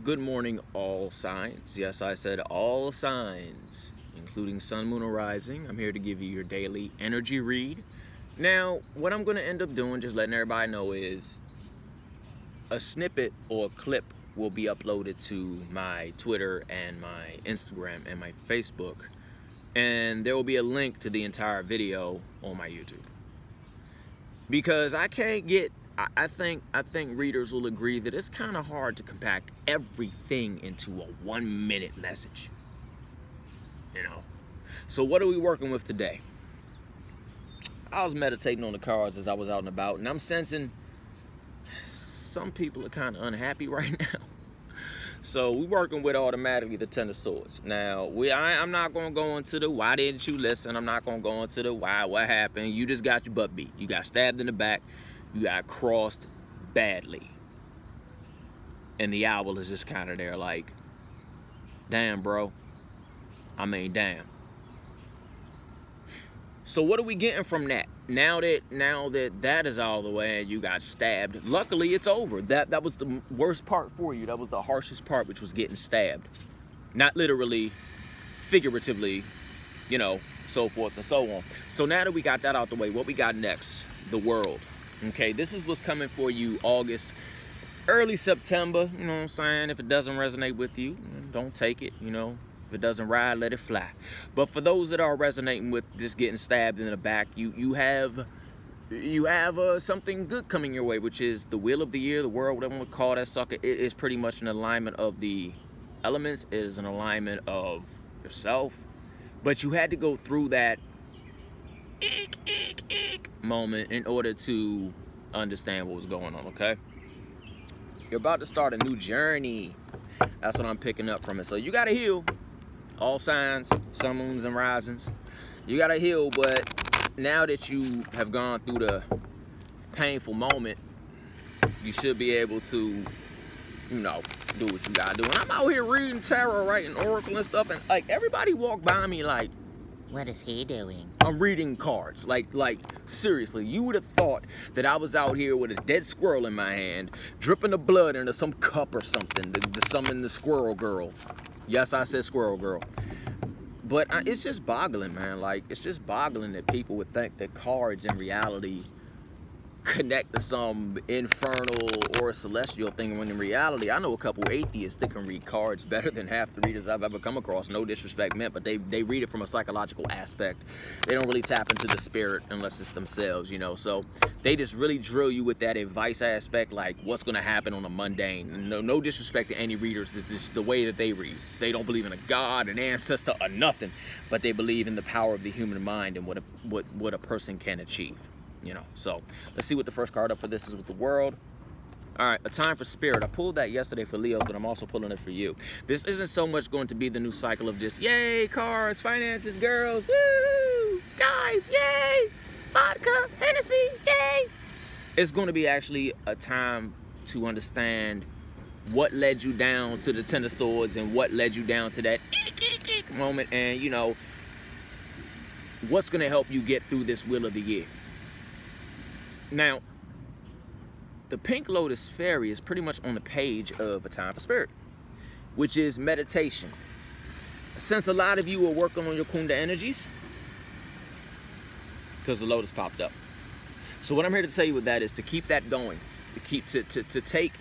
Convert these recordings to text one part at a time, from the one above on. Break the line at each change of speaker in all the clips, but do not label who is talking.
Good morning, all signs. Yes, I said all signs, including sun, moon, or rising. I'm here to give you your daily energy read. Now, what I'm going to end up doing, just letting everybody know, is a snippet or a clip will be uploaded to my Twitter and my Instagram and my Facebook. And there will be a link to the entire video on my YouTube. Because I can't get I think readers will agree that it's kind of hard to compact everything into a 1 minute message. So what are we working with today? I was meditating on the cards as I was out and about, and I'm sensing some people are kind of unhappy right now. So we working with automatically the Ten of Swords. Now, I'm not going to go into the why didn't you listen. I'm not going to go into the why, what happened. You just got your butt beat. You got stabbed in the back. You got crossed badly. And the owl is just kind of there like, damn, bro. I mean, damn. So what are we getting from that? Now that is all the way and you got stabbed, luckily it's over. That was the worst part for you. That was the harshest part, which was getting stabbed. Not literally, figuratively, so forth and so on. So now that we got that out the way, what we got next? The world. Okay, this is what's coming for you August, early September. You know what I'm saying? If it doesn't resonate with you, don't take it, If it doesn't ride, let it fly. But for those that are resonating with just getting stabbed in the back, you have something good coming your way, which is the wheel of the year, the world, whatever you want to call that sucker. It is pretty much an alignment of the elements. It is an alignment of yourself. But you had to go through that moment in order to understand what was going on, okay? You're about to start a new journey. That's what I'm picking up from it. So you got to heal. All signs, sun, moons, and risings. You got to heal, but now that you have gone through the painful moment, you should be able to, do what you got to do. And I'm out here reading tarot, writing oracle and stuff, and like everybody walk by me like,
what is he doing?
I'm reading cards. Like seriously, you would have thought that I was out here with a dead squirrel in my hand, dripping the blood into some cup or something to summon the squirrel girl. Yes, I said squirrel girl. But it's just boggling, man. Like, it's just boggling that people would think that cards in reality connect to some infernal or celestial thing, when in reality, I know a couple atheists that can read cards better than half the readers I've ever come across. No disrespect meant, but they read it from a psychological aspect. They don't really tap into the spirit unless it's themselves, So they just really drill you with that advice aspect, like what's going to happen on a mundane. No disrespect to any readers. This is the way that they read. They don't believe in a god, an ancestor, or nothing, but they believe in the power of the human mind and what a person can achieve. So let's see what the first card up for this is with the world. All right, a time for spirit. I pulled that yesterday for Leos, but I'm also pulling it for you. This isn't so much going to be the new cycle of just, yay, cards, finances, girls, woo, guys, yay, vodka, Hennessy, yay. It's going to be actually a time to understand what led you down to the Ten of Swords and what led you down to that moment, and, what's going to help you get through this wheel of the year. Now, the Pink Lotus Fairy is pretty much on the page of A Time for Spirit, which is meditation. Since a lot of you are working on your Kunda energies, because the Lotus popped up. So what I'm here to tell you with that is to keep that going, to take,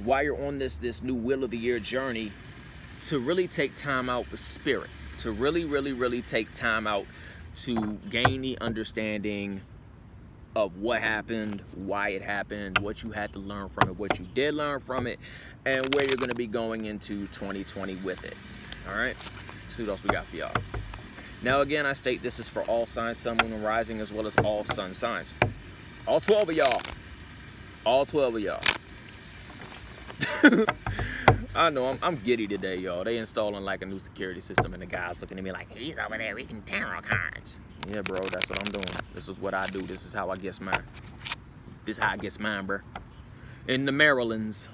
while you're on this new Wheel of the Year journey, to really take time out for spirit, to really take time out to gain the understanding of what happened, why it happened, what you had to learn from it, what you did learn from it, and where you're going to be going into 2020 with it. All right, let's see what else we got for y'all. Now again, I state this is for all signs, sun, moon, and rising, as well as all sun signs. All 12 of y'all. All 12 of y'all. I know, I'm giddy today, y'all. They installing like a new security system, and the guy's looking at me like, he's over there reading tarot cards. Yeah, bro, that's what I'm doing. This is what I do. This is how I guess mine. This is how I guess mine, bro. In the Marylands.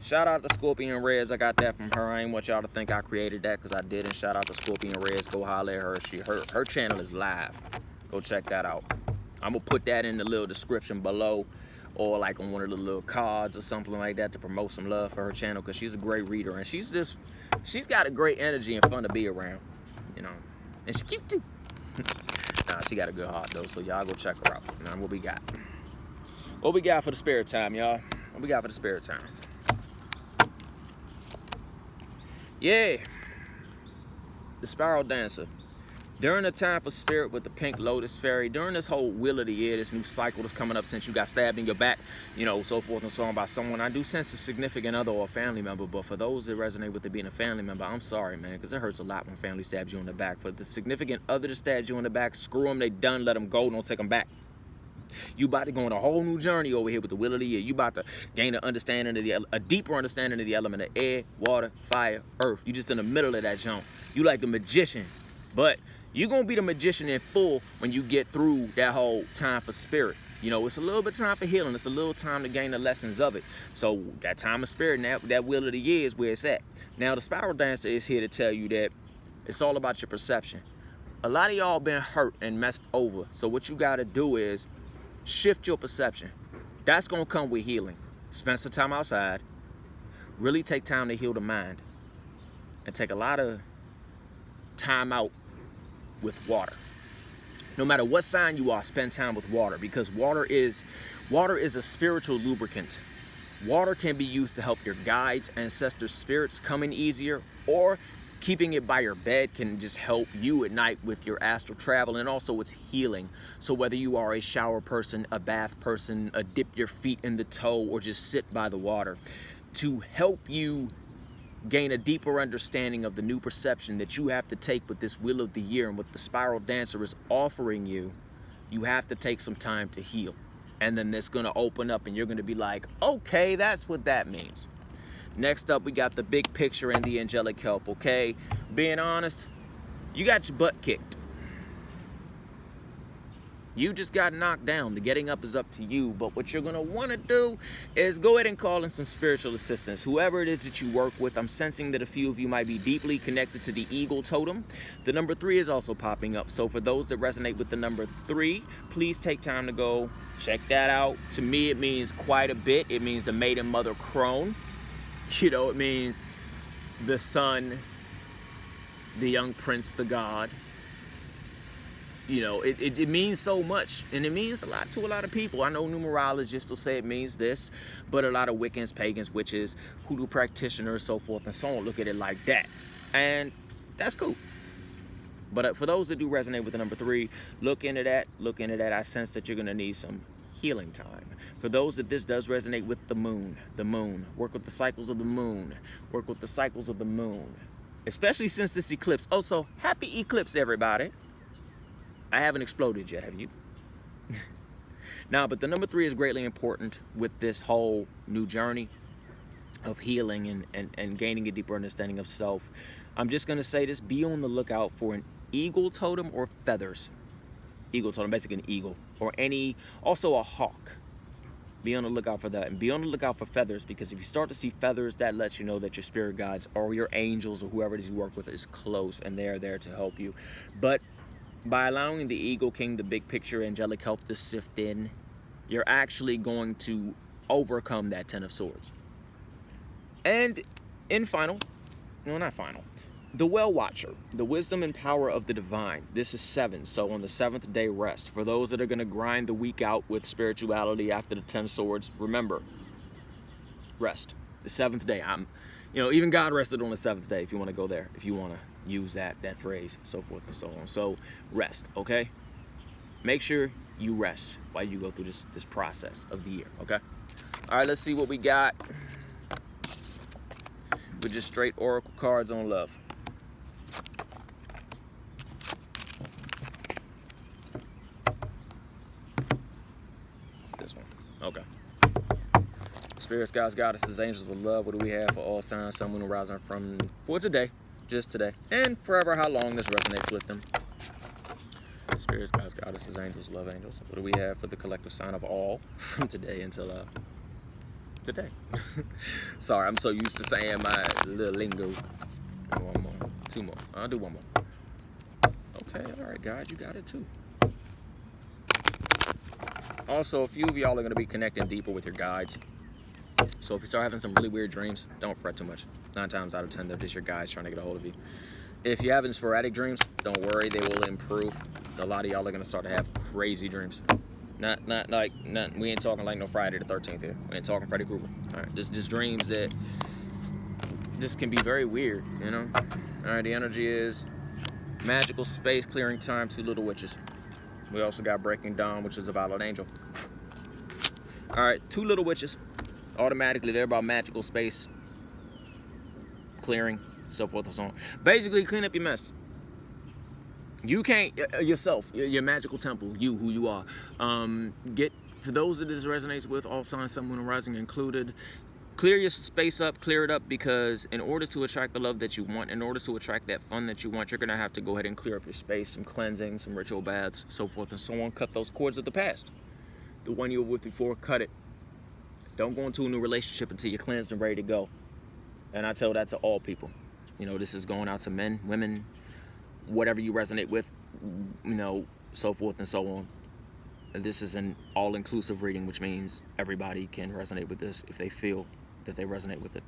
Shout out to Scorpion Reds. I got that from her. I ain't want y'all to think I created that, because I didn't. Shout out to Scorpion Reds. Go holler at her. Her channel is live. Go check that out. I'm going to put that in the little description below. or like on one of the little cards or something like that to promote some love for her channel, because she's a great reader and she's got a great energy and fun to be around, you know, and she's cute too. Nah, she got a good heart though, so y'all go check her out. Now, what we got? What we got for the spirit time, y'all? What we got for the spirit time? Yeah, the spiral dancer. During the time for spirit with the pink lotus fairy, during this whole wheel of the year, this new cycle that's coming up since you got stabbed in your back, you know, so forth and so on by someone, I do sense a significant other or a family member, but for those that resonate with it being a family member, I'm sorry, man, because it hurts a lot when family stabs you in the back. For the significant other that stabs you in the back, screw them, they done, let them go, don't take them back. You about to go on a whole new journey over here with the wheel of the year. You about to gain a deeper understanding of the element of air, water, fire, earth. You just in the middle of that jump. You like the magician, but you're going to be the magician in full when you get through that whole time for spirit. You know, it's a little bit time for healing. It's a little time to gain the lessons of it. So that time of spirit and that wheel of the year is where it's at. Now, the spiral dancer is here to tell you that it's all about your perception. A lot of y'all been hurt and messed over. So what you got to do is shift your perception. That's going to come with healing. Spend some time outside. Really take time to heal the mind. And take a lot of time out with water. No matter what sign you are, spend time with water, because water is a spiritual lubricant. Water can be used to help your guides, ancestors, spirits come in easier, or keeping it by your bed can just help you at night with your astral travel, and also it's healing. So whether you are a shower person, a bath person, a dip your feet in the toe, or just sit by the water, to help you gain a deeper understanding of the new perception that you have to take with this wheel of the year and what the spiral dancer is offering you, you have to take some time to heal. And then it's going to open up and you're going to be like, okay, that's what that means. Next up, we got the big picture and the angelic help, okay? Being honest, you got your butt kicked. You just got knocked down. The getting up is up to you. But what you're going to want to do is go ahead and call in some spiritual assistance. Whoever it is that you work with, I'm sensing that a few of you might be deeply connected to the eagle totem. The number 3 is also popping up. So for those that resonate with the number 3, please take time to go check that out. To me, it means quite a bit. It means the maiden mother crone. You know, it means the sun, the young prince, the god. You know, it means so much, and it means a lot to a lot of people. I know numerologists will say it means this, but a lot of Wiccans, pagans, witches, hoodoo practitioners, so forth and so on, look at it like that. And that's cool. But for those that do resonate with the number 3, look into that. I sense that you're going to need some healing time. For those that this does resonate with the moon, work with the cycles of the moon, especially since this eclipse. Also, happy eclipse, everybody. I haven't exploded yet, have you? Now, but the number 3 is greatly important with this whole new journey of healing and gaining a deeper understanding of self. I'm just going to say this: be on the lookout for an eagle totem or feathers. Eagle totem, basically an eagle, or also a hawk. Be on the lookout for that, and be on the lookout for feathers, because if you start to see feathers, that lets you know that your spirit guides or your angels or whoever it is you work with is close and they're there to help you. But by allowing the Eagle King, the big picture angelic help to sift in, you're actually going to overcome that 10 of Swords. And in the Well Watcher, the wisdom and power of the divine. This is 7, so on the 7th day, rest. For those that are going to grind the week out with spirituality after the 10 of Swords, remember, rest. The 7th day. Even God rested on the 7th day, if you want to go there, if you want to use that phrase, so forth and so on. So rest, okay? Make sure you rest while you go through this process of the year, okay? All right, let's see what we got with just straight oracle cards on love. This one, okay. Spirits, guides, goddesses, angels of love. What do we have for all signs, sun, moon, and rising from for today? Just today, and forever, how long this resonates with them. Spirits, guides, goddesses, angels, love angels. What do we have for the collective sign of all from today until today? Sorry, I'm so used to saying my little lingo. One more, 2 more. I'll do 1 more. Okay, all right, God, you got it too. Also, a few of y'all are going to be connecting deeper with your guides. So if you start having some really weird dreams, don't fret too much. 9 times out of 10, they're just your guides trying to get a hold of you. If you're having sporadic dreams, don't worry, they will improve. A lot of y'all are going to start to have crazy dreams. We ain't talking like no Friday the 13th here. We ain't talking Freddy Krueger. All right, just dreams that just can be very weird, you know? All right, the energy is magical space, clearing time, 2 little witches. We also got breaking dawn, which is a violet angel. All right, 2 little witches. Automatically, they're about magical space, clearing, so forth and so on. Basically, clean up your mess. You can't, yourself, your magical temple, you, who you are. For those that this resonates with, all signs, sun, moon, and rising included, clear your space up, clear it up, because in order to attract the love that you want, in order to attract that fun that you want, you're going to have to go ahead and clear up your space, some cleansing, some ritual baths, so forth and so on. Cut those cords of the past. The one you were with before, cut it. Don't go into a new relationship until you're cleansed and ready to go. And I tell that to all people. You know, this is going out to men, women, whatever you resonate with, you know, so forth and so on. And this is an all-inclusive reading, which means everybody can resonate with this if they feel that they resonate with it.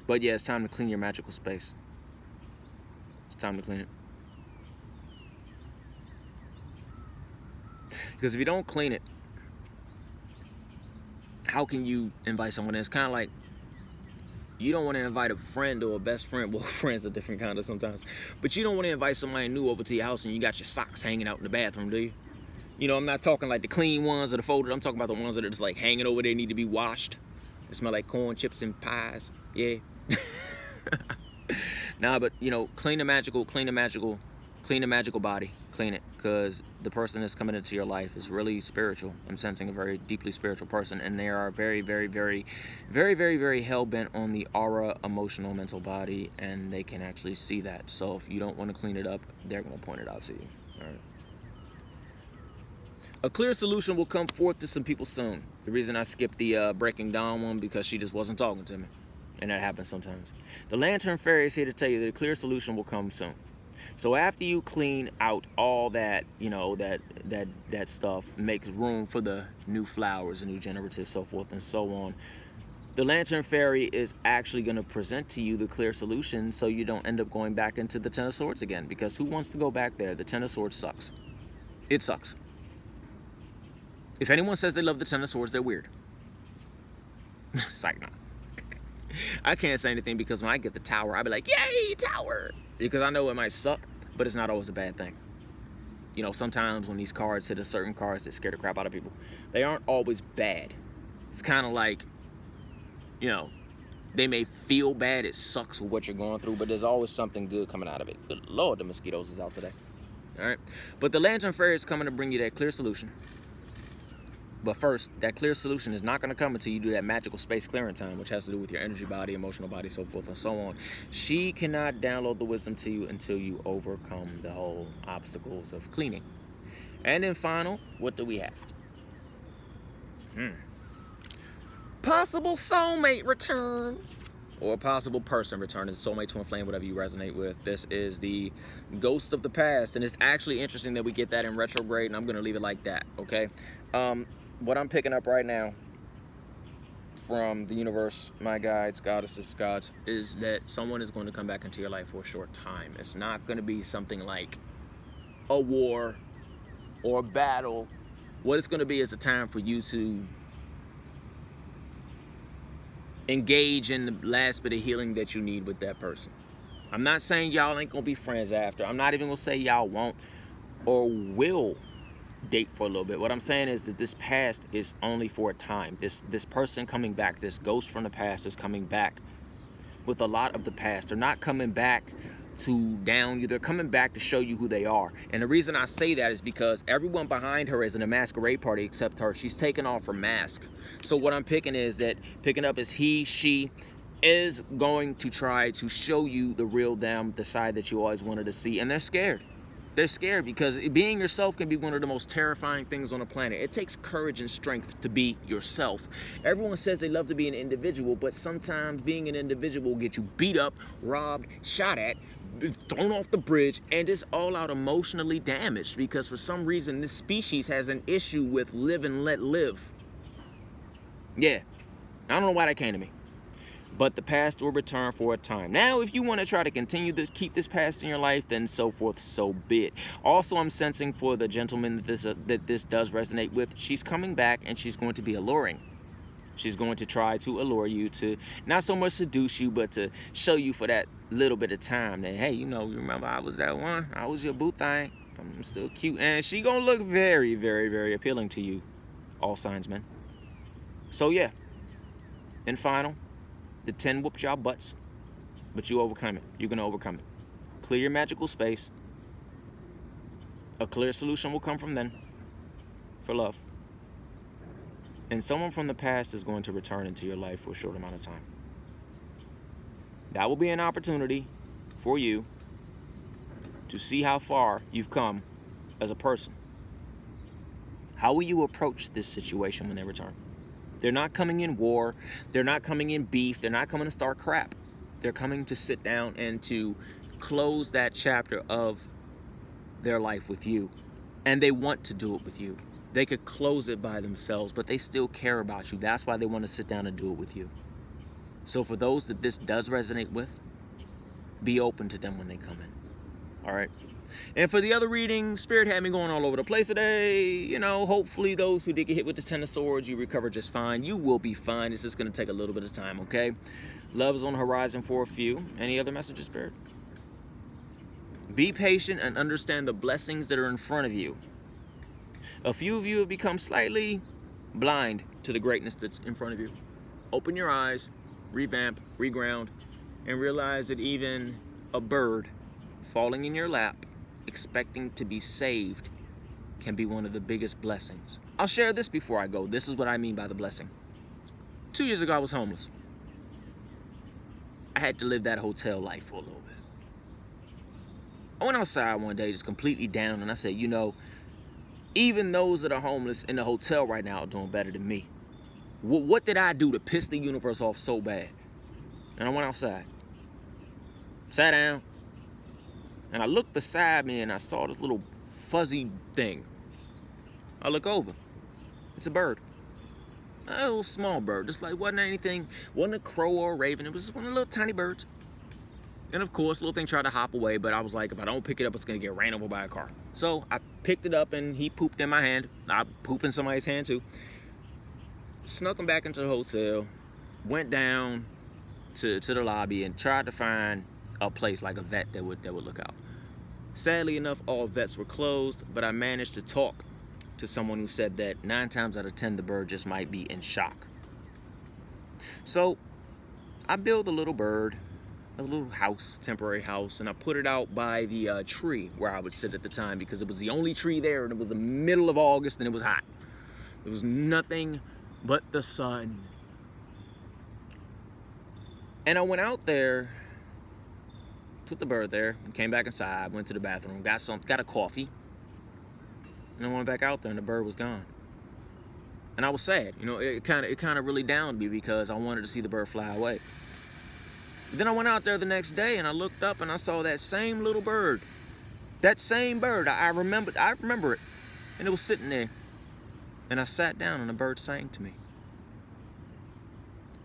But yeah, it's time to clean your magical space. It's time to clean it. Because if you don't clean it, how can you invite someone in? It's kind of like, you don't want to invite a friend or a best friend. Well, friends are different kind of sometimes. But you don't want to invite somebody new over to your house and you got your socks hanging out in the bathroom, do you? You know, I'm not talking like the clean ones or the folded. I'm talking about the ones that are just like hanging over there, need to be washed. They smell like corn, chips, and pies. Yeah. Nah, but, you know, clean the magical body. Clean it, because the person that's coming into your life is really spiritual. I'm sensing a very deeply spiritual person, and they are very, very, very, very, very, very hell-bent on the aura, emotional, mental body, and they can actually see that. So if you don't want to clean it up, they're going to point it out to you. All right. A clear solution will come forth to some people soon. The reason I skipped the breaking dawn one, because she just wasn't talking to me, and that happens sometimes. The Lantern Fairy is here to tell you that a clear solution will come soon. So after you clean out all that, you know, that stuff, makes room for the new flowers, the new generative, so forth and so on, the Lantern Fairy is actually going to present to you the clear solution, so you don't end up going back into the Ten of Swords again. Because who wants to go back there? The Ten of Swords sucks. It sucks. If anyone says they love the Ten of Swords, they're weird. Psych, nah. I can't say anything, because when I get the Tower, I'll be like, yay, Tower! Because I know it might suck, but it's not always a bad thing. You know, sometimes when these cards hit a certain cards that scare the crap out of people, they aren't always bad. It's kind of like, you know, they may feel bad, it sucks with what you're going through, but there's always something good coming out of it. Good Lord, the mosquitoes is out today. All right? But the Lantern Fairy is coming to bring you that clear solution. But first, that clear solution is not going to come until you do that magical space clearing time, which has to do with your energy body, emotional body, so forth and so on. She cannot download the wisdom to you until you overcome the whole obstacles of cleaning. And then final, what do we have? Possible soulmate return. Or a possible person returning, soulmate, twin flame, whatever you resonate with. This is the ghost of the past. And it's actually interesting that we get that in retrograde, and I'm going to leave it like that, okay? What I'm picking up right now from the universe, my guides, goddesses, gods, is that someone is going to come back into your life for a short time. It's not going to be something like a war or a battle. What it's going to be is a time for you to engage in the last bit of healing that you need with that person. I'm not saying y'all ain't going to be friends after. I'm not even going to say y'all won't or will date for a little bit. What I'm saying is that this past is only for a time. This person coming back, this ghost from the past is coming back with a lot of the past. They're not coming back to down you. They're coming back to show you who they are. And the reason I say that is because everyone behind her is in a masquerade party except her. She's taken off her mask. So what I'm picking up is he, she is going to try to show you the real them, the side that you always wanted to see. And they're scared. They're scared because being yourself can be one of the most terrifying things on the planet. It takes courage and strength to be yourself. Everyone says they love to be an individual, but sometimes being an individual will get you beat up, robbed, shot at, thrown off the bridge, and is all out emotionally damaged because for some reason this species has an issue with live and let live. Yeah, I don't know why that came to me. But the past will return for a time. Now, if you want to try to continue this, keep this past in your life, then so forth, so be it. Also, I'm sensing for the gentleman that this does resonate with, she's coming back and she's going to be alluring. She's going to try to allure you, to not so much seduce you, but to show you for that little bit of time that, hey, you remember I was that one? I was your boo thing. I'm still cute. And she gonna look very, very, very appealing to you, all signs men. So yeah, in final, the 10 whooped y'all butts, but you overcome it. You're gonna overcome it. Clear your magical space. A clear solution will come from then for love. And someone from the past is going to return into your life for a short amount of time. That will be an opportunity for you to see how far you've come as a person. How will you approach this situation when they return? They're not coming in war. They're not coming in beef. They're not coming to start crap. They're coming to sit down and to close that chapter of their life with you. And they want to do it with you. They could close it by themselves, but they still care about you. That's why they want to sit down and do it with you. So for those that this does resonate with, be open to them when they come in. All right? And for the other reading, Spirit had me going all over the place today. Hopefully those who did get hit with the 10 of Swords, you recover just fine. You will be fine. It's just going to take a little bit of time, okay? Love is on the horizon for a few. Any other messages, Spirit? Be patient and understand the blessings that are in front of you. A few of you have become slightly blind to the greatness that's in front of you. Open your eyes, revamp, reground, and realize that even a bird falling in your lap, expecting to be saved, can be one of the biggest blessings. I'll share this before I go. This is what I mean by the blessing. 2 years ago, I was homeless. I had to live that hotel life for a little bit. I went outside one day just completely down, and I said, even those that are homeless in the hotel right now are doing better than me. What did I do to piss the universe off so bad? And I went outside, sat down, and I looked beside me and I saw this little fuzzy thing. I look over. It's a bird. A little small bird. Just like wasn't anything, wasn't a crow or a raven. It was just one of the little tiny birds. And of course, the little thing tried to hop away, but I was like, if I don't pick it up, it's gonna get ran over by a car. So I picked it up and he pooped in my hand. I pooped in somebody's hand too. Snuck him back into the hotel, went down to the lobby and tried to find a place like a vet that would look out. Sadly enough, all vets were closed, but I managed to talk to someone who said that 9 times out of 10, the bird just might be in shock. So I built a little bird, a little house, temporary house, and I put it out by the tree where I would sit at the time because it was the only tree there, and it was the middle of August and it was hot. There was nothing but the sun. And I went out there, put the bird there, came back inside, went to the bathroom, got a coffee, and I went back out there and the bird was gone. And I was sad. It kind of really downed me because I wanted to see the bird fly away. Then I went out there the next day and I looked up and I saw that same little bird. That same bird. I remember it. And it was sitting there. And I sat down and the bird sang to me.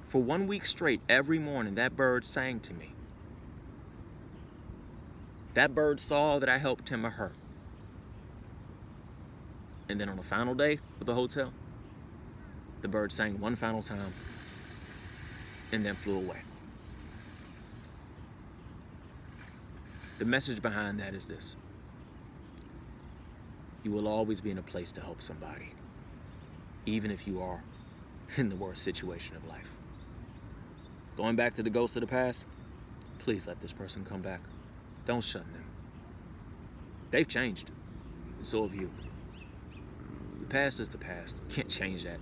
For 1 week straight, every morning, that bird sang to me. That bird saw that I helped him or her. And then on the final day of the hotel, the bird sang one final time and then flew away. The message behind that is this: you will always be in a place to help somebody, even if you are in the worst situation of life. Going back to the ghosts of the past, please let this person come back. Don't shun them. They've changed, and so have you. The past is the past. You can't change that.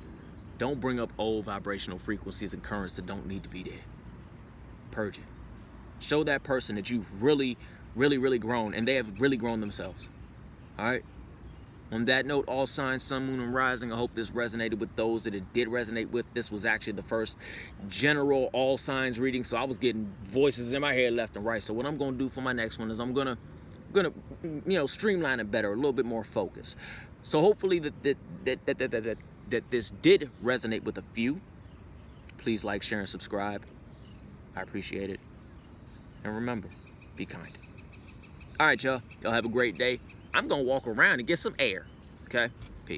Don't bring up old vibrational frequencies and currents that don't need to be there. Purge it. Show that person that you've really, really, really grown, and they have really grown themselves. All right? On that note, all signs, sun, moon, and rising, I hope this resonated with those that it did resonate with. This was actually the first general all signs reading, so I was getting voices in my head left and right. So what I'm going to do for my next one is I'm gonna streamline it better, a little bit more focus. So hopefully that this did resonate with a few. Please like, share, and subscribe. I appreciate it. And remember, be kind. All right, y'all. Y'all have a great day. I'm going to walk around and get some air, okay?